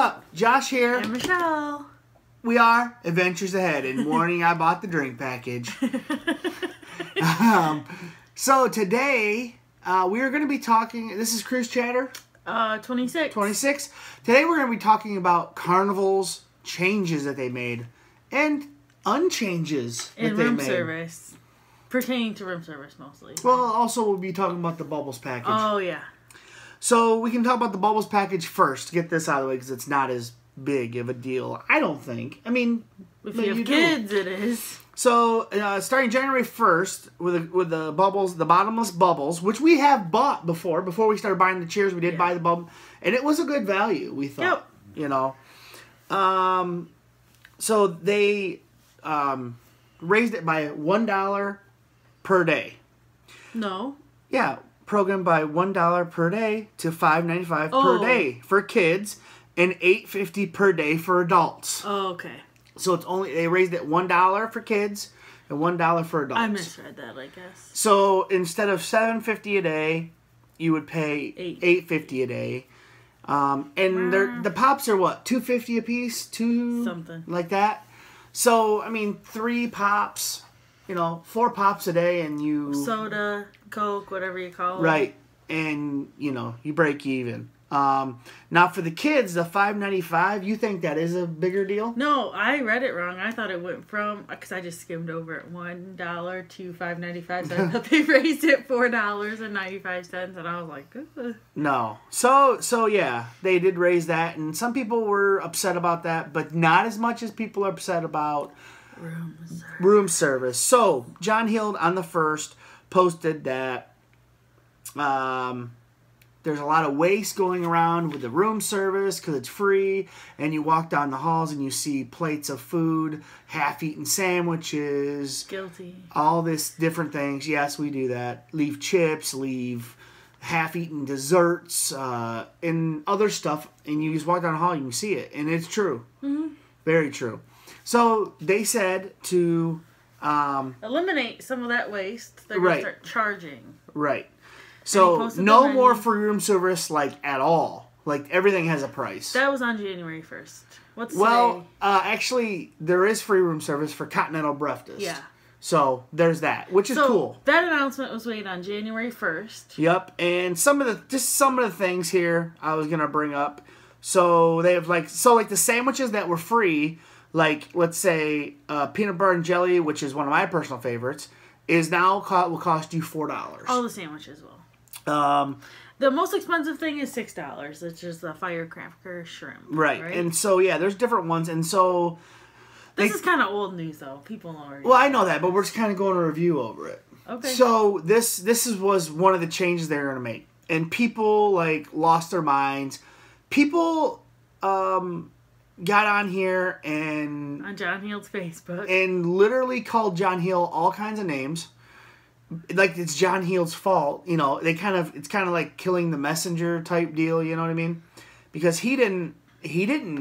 up? Josh here. And Michelle. We are Adventures Ahead. In morning, I bought the drink package. So today, we are going to be talking. This is Cruise Chatter. 26. 26. Today, we're going to be talking about Carnivals, changes that they made, and unchanges that they made. And room service. Pertaining to room service mostly. Well, also we'll be talking about the Bubbles package. Oh, yeah. So we can talk about the Bubbles package first to get this out of the way because it's not as big of a deal, I don't think. I mean, if you have kids, it is. So starting January 1st with the Bubbles, the bottomless Bubbles, which we have bought before we started buying the chairs, we did buy the Bubble, and it was a good value, we thought. Yep. You know. So they raised it by $1 per day. No. Yeah, programmed by $1 per day to $5.95 per day for kids and $8.50 per day for adults. Oh, okay. So they raised it $1 for kids and $1 for adults. I misread that, I guess. So instead of $7.50 a day, you would pay $8.50 a day. And the pops are what, $2.50 a piece, something like that. So I mean, 3 pops. 4 pops a day, and you... Soda, Coke, whatever you call it. Right. And, you break even. Now, for the kids, the $5.95, you think that is a bigger deal? No, I read it wrong. I thought it went from... Because I just skimmed over it. $1 to $5.95. So I thought they raised it $4.95. And I was like, ugh. No. So, yeah, they did raise that. And some people were upset about that, but not as much as people are upset about... Room service. So, John Hild on the 1st posted that there's a lot of waste going around with the room service because it's free, and you walk down the halls and you see plates of food, half-eaten sandwiches. Guilty. All this different things. Yes, we do that. Leave chips, leave half-eaten desserts, and other stuff, and you just walk down the hall and you can see it, and it's true. Mm-hmm. Very true. So they said to eliminate some of that waste. They're going to start charging. Right. So no more free room service at all. Everything has a price. That was on January 1st. What's today? Actually, there is free room service for Continental Breakfast. Yeah. So there's that, which is cool. That announcement was made on January 1st. Yep. And some of the things here I was gonna bring up. So they have the sandwiches that were free. Let's say, peanut butter and jelly, which is one of my personal favorites, is now will cost you $4. All the sandwiches will. The most expensive thing is $6. It's just the firecracker shrimp. Right. And so, yeah, there's different ones. And so... This is kind of old news, though. People know already. Well, I know that, but we're just kind of going to review over it. Okay. So, this was one of the changes they were going to make. And people, lost their minds. People... got on here and... On John Hill's Facebook. And literally called John Hill all kinds of names. It's John Hill's fault. It's kind of like killing the messenger type deal, you know what I mean? Because he didn't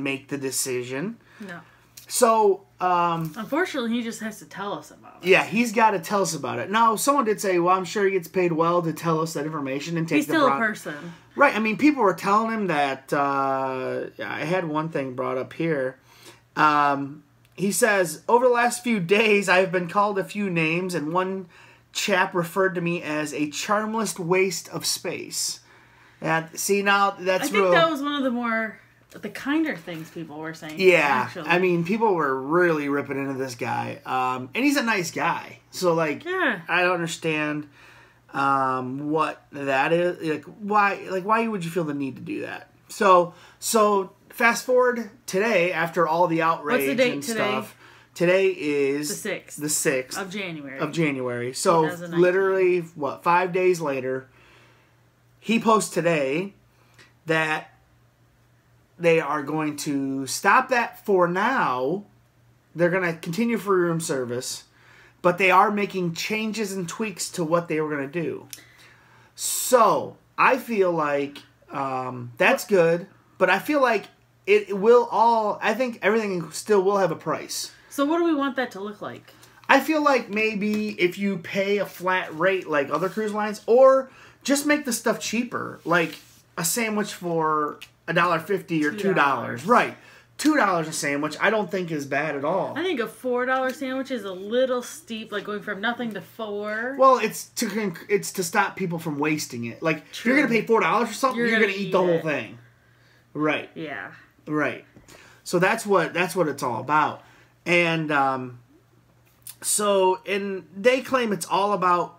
make the decision. No. So... unfortunately, he just has to tell us about it. Yeah, he's got to tell us about it. Now, someone did say, well, I'm sure he gets paid well to tell us that information and take He's still a person. Right. I mean, people were telling him that... I had one thing brought up here. He says, over the last few days, I've been called a few names, and one chap referred to me as a charmless waste of space. And see, now that's I think that was one of the kinder things people were saying. Yeah. Actually. I mean, people were really ripping into this guy. And he's a nice guy. So, I don't understand what that is. Why would you feel the need to do that? So fast forward today, after all the outrage. What's the date and today? Stuff. Today is the 6th. The 6th of January. So literally, 5 days later, he posts today that they are going to stop that for now. They're going to continue free room service, but they are making changes and tweaks to what they were going to do. So I feel like that's good, but I feel like it will all... I think everything still will have a price. So what do we want that to look like? I feel like maybe if you pay a flat rate like other cruise lines, or just make the stuff cheaper. Like a sandwich for $1.50 or $2. Right. $2 a sandwich, I don't think is bad at all. I think a $4 sandwich is a little steep, like going from nothing to $4. Well, it's to stop people from wasting it. Like, if you're going to pay $4 for something, you're going to eat the whole thing. Right. Yeah. Right. So that's what it's all about. And they claim it's all about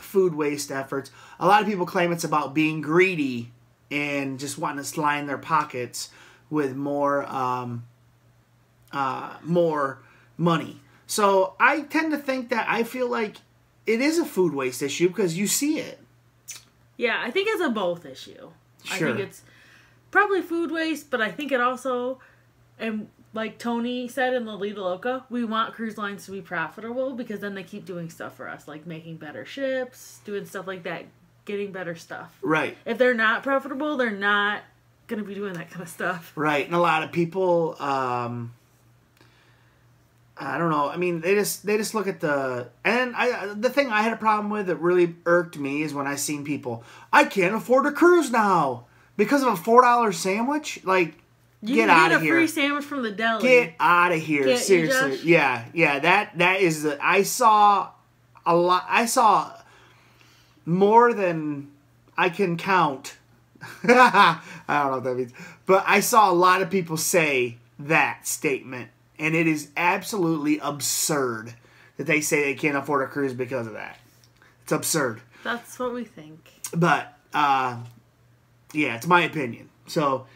food waste efforts. A lot of people claim it's about being greedy and just wanting to line their pockets with more money. So I tend to think that I feel like it is a food waste issue because you see it. Yeah, I think it's a both issue. Sure. I think it's probably food waste, but I think it also, and like Tony said in the Lita Loca, we want cruise lines to be profitable because then they keep doing stuff for us, like making better ships, doing stuff like that, getting better stuff. Right. If they're not profitable, they're not going to be doing that kind of stuff. Right. And a lot of people, I don't know. I mean, they just look at the thing I had a problem with that really irked me is when I seen people, I can't afford a cruise now because of a $4 sandwich. Like, get out of here. You get a free sandwich from the deli. Get out of here. Can't Seriously. you, Josh? Yeah. That is the. I saw a lot. I saw more than I can count. I don't know what that means, but I saw a lot of people say that statement. And it is absolutely absurd that they say they can't afford a cruise because of that. It's absurd. That's what we think. But, yeah, it's my opinion. So,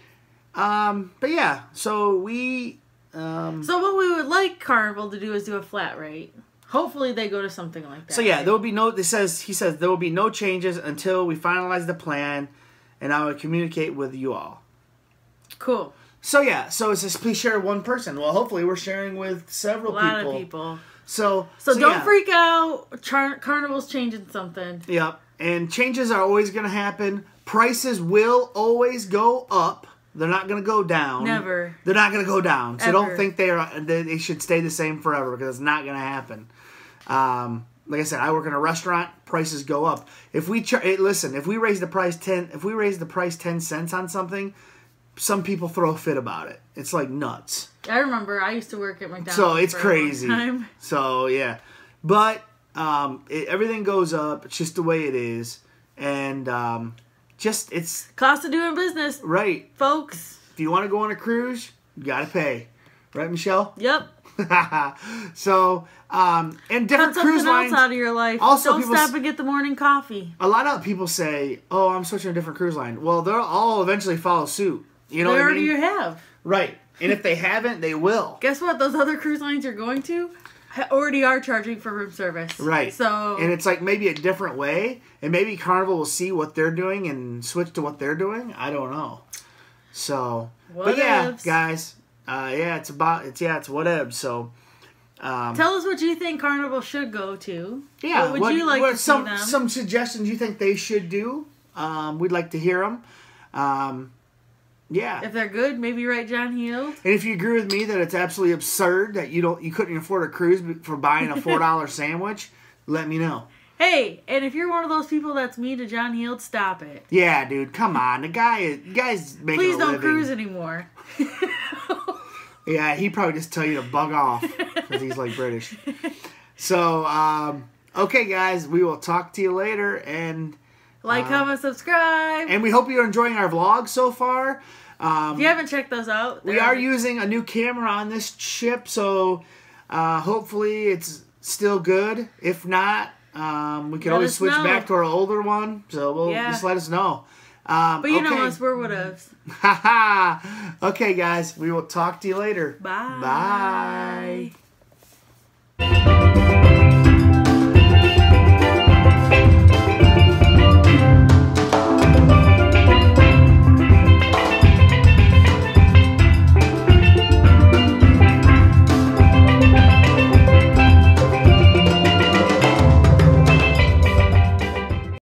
but yeah, so we... So what we would like Carnival to do is do a flat rate. Hopefully they go to something like that. So yeah, there will be no... He says there will be no changes until we finalize the plan, and I will communicate with you all. Cool. So yeah, so it's just please share one person. Well, hopefully we're sharing with several people. A lot of people. So don't freak out. Carnival's changing something. Yep. And changes are always going to happen. Prices will always go up. They're not going to go down. Never. They're not going to go down. So Ever. don't think they should stay the same forever because it's not going to happen. Like I said, I work in a restaurant. Prices go up. If we raise the price 10 cents on something, some people throw a fit about it. It's like nuts. I remember I used to work at McDonald's. So it's for crazy. A long time. So yeah, but everything goes up. It's just the way it is, and it's cost of doing business, right, folks. If you want to go on a cruise, you gotta pay, right, Michelle? Yep. So and different cruise lines else out of your life. Also, don't stop and get the morning coffee. A lot of people say, "Oh, I'm switching to a different cruise line." Well, they'll all eventually follow suit. You know, they what already I mean? have. Right. And if they haven't, they will. Guess what? Those other cruise lines you're going to already are charging for room service. Right. So, and it's like maybe a different way, and maybe Carnival will see what they're doing and switch to what they're doing. I don't know. So, but yeah, guys, it's whatevs. So, tell us what you think Carnival should go to. Yeah, what would you like to see them? Some suggestions you think they should do. We'd like to hear them. Yeah. If they're good, maybe write John Heald. And if you agree with me that it's absolutely absurd that you couldn't afford a cruise for buying a $4 sandwich, let me know. Hey, and if you're one of those people that's mean to John Heald, stop it. Yeah, dude, come on. The guy's making Please a living. don't cruise anymore. Yeah, he'd probably just tell you to bug off because he's like British. So, okay, guys, we will talk to you later, and comment, subscribe, and we hope you're enjoying our vlog so far. If you haven't checked those out, we are using a new camera on this ship, so hopefully it's still good. If not, we can always switch back to our older one. So just let us know. But you know us, we're whatevs. Okay, guys, we will talk to you later. Bye. Bye.